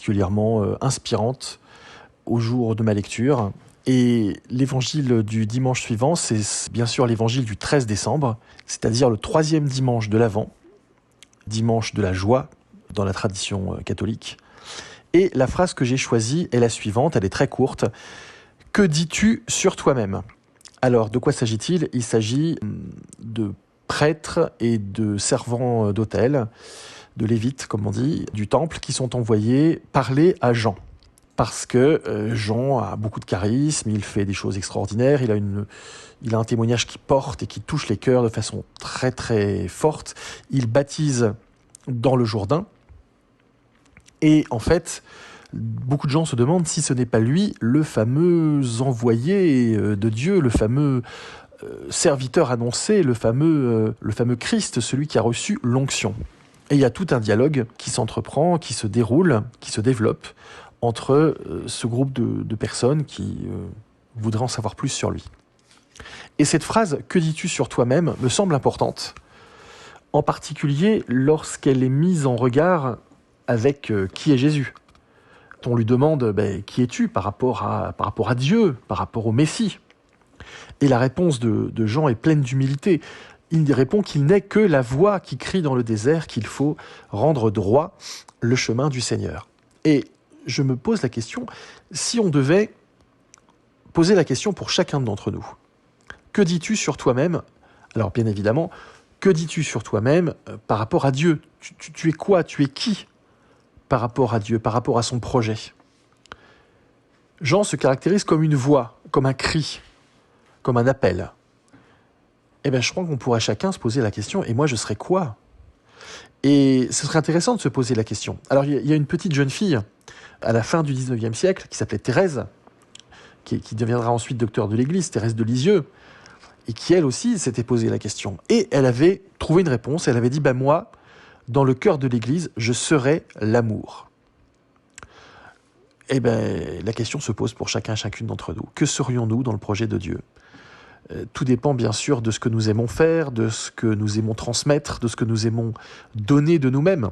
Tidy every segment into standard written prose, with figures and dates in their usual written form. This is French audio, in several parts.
particulièrement inspirante au jour de ma lecture. Et l'évangile du dimanche suivant, c'est bien sûr l'évangile du 13 décembre, c'est-à-dire le 3e dimanche de l'Avent, dimanche de la joie dans la tradition catholique. Et la phrase que j'ai choisie est la suivante, elle est très courte. « Que dis-tu sur toi-même » Alors, de quoi s'agit-il ? Il s'agit de prêtres et de servants d'autel, de lévites, comme on dit, du temple, qui sont envoyés parler à Jean. Parce que Jean a beaucoup de charisme, il fait des choses extraordinaires, il a un témoignage qui porte et qui touche les cœurs de façon très très forte. Il baptise dans le Jourdain. Et en fait, beaucoup de gens se demandent si ce n'est pas lui, le fameux envoyé de Dieu, le fameux serviteur annoncé, le fameux Christ, celui qui a reçu l'onction. Et il y a tout un dialogue qui s'entreprend, qui se déroule, qui se développe entre ce groupe de personnes qui voudraient en savoir plus sur lui. Et cette phrase « Que dis-tu sur toi-même » me semble importante, en particulier lorsqu'elle est mise en regard avec qui est Jésus. On lui demande qui es-tu par rapport à Dieu, par rapport au Messie. Et la réponse de Jean est pleine d'humilité. Il répond qu'il n'est que la voix qui crie dans le désert, qu'il faut rendre droit le chemin du Seigneur. Et je me pose la question, si on devait poser la question pour chacun d'entre nous, que dis-tu sur toi-même ? Alors bien évidemment, que dis-tu sur toi-même par rapport à Dieu ? Tu es quoi ? Tu es qui ? Par rapport à Dieu, par rapport à son projet. Jean se caractérise comme une voix, comme un cri, comme un appel. Eh bien, je crois qu'on pourrait chacun se poser la question, et moi je serais quoi ? Et ce serait intéressant de se poser la question. Alors, il y a une petite jeune fille, à la fin du 19e siècle, qui s'appelait Thérèse, qui deviendra ensuite docteur de l'Église, Thérèse de Lisieux, et qui elle aussi s'était posé la question. Et elle avait trouvé une réponse, elle avait dit « moi, dans le cœur de l'Église, je serai l'amour. » Eh bien, la question se pose pour chacun et chacune d'entre nous. Que serions-nous dans le projet de Dieu ? Tout dépend bien sûr de ce que nous aimons faire, de ce que nous aimons transmettre, de ce que nous aimons donner de nous-mêmes,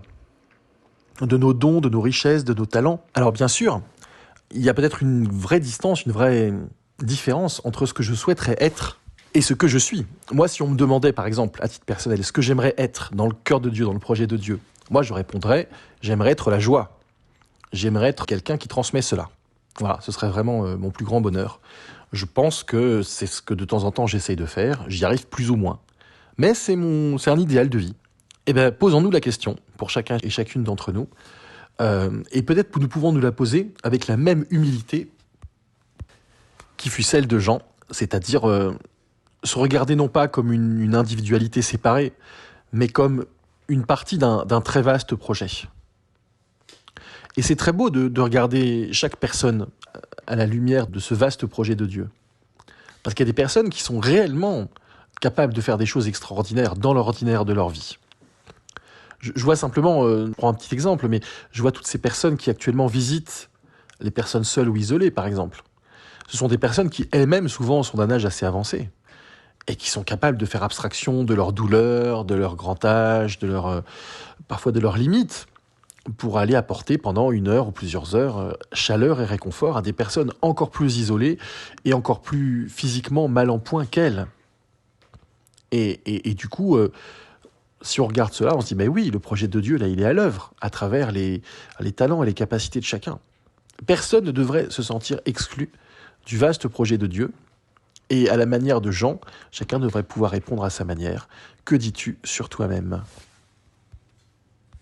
de nos dons, de nos richesses, de nos talents. Alors bien sûr, il y a peut-être une vraie distance, une vraie différence entre ce que je souhaiterais être et ce que je suis. Moi, si on me demandait, par exemple, à titre personnel, ce que j'aimerais être dans le cœur de Dieu, dans le projet de Dieu, moi, je répondrais, j'aimerais être la joie. J'aimerais être quelqu'un qui transmet cela. Voilà, ce serait vraiment mon plus grand bonheur. Je pense que c'est ce que de temps en temps j'essaye de faire. J'y arrive plus ou moins. Mais c'est un idéal de vie. Eh bien, posons-nous la question, pour chacun et chacune d'entre nous. Et peut-être que nous pouvons nous la poser avec la même humilité qui fut celle de Jean, c'est-à-dire se regarder non pas comme une individualité séparée, mais comme une partie d'un très vaste projet. Et c'est très beau de regarder chaque personne à la lumière de ce vaste projet de Dieu. Parce qu'il y a des personnes qui sont réellement capables de faire des choses extraordinaires dans l'ordinaire de leur vie. Je vois simplement, je prends un petit exemple, mais je vois toutes ces personnes qui actuellement visitent les personnes seules ou isolées, par exemple. Ce sont des personnes qui elles-mêmes, souvent, sont d'un âge assez avancé et qui sont capables de faire abstraction de leur douleur, de leur grand âge, parfois de leurs limites, pour aller apporter pendant 1 heure ou plusieurs heures chaleur et réconfort à des personnes encore plus isolées et encore plus physiquement mal en point qu'elles. Et du coup, si on regarde cela, on se dit, mais oui, le projet de Dieu, là, il est à l'œuvre, à travers les talents et les capacités de chacun. Personne ne devrait se sentir exclu du vaste projet de Dieu. Et à la manière de Jean, chacun devrait pouvoir répondre à sa manière. Que dis-tu sur toi-même ?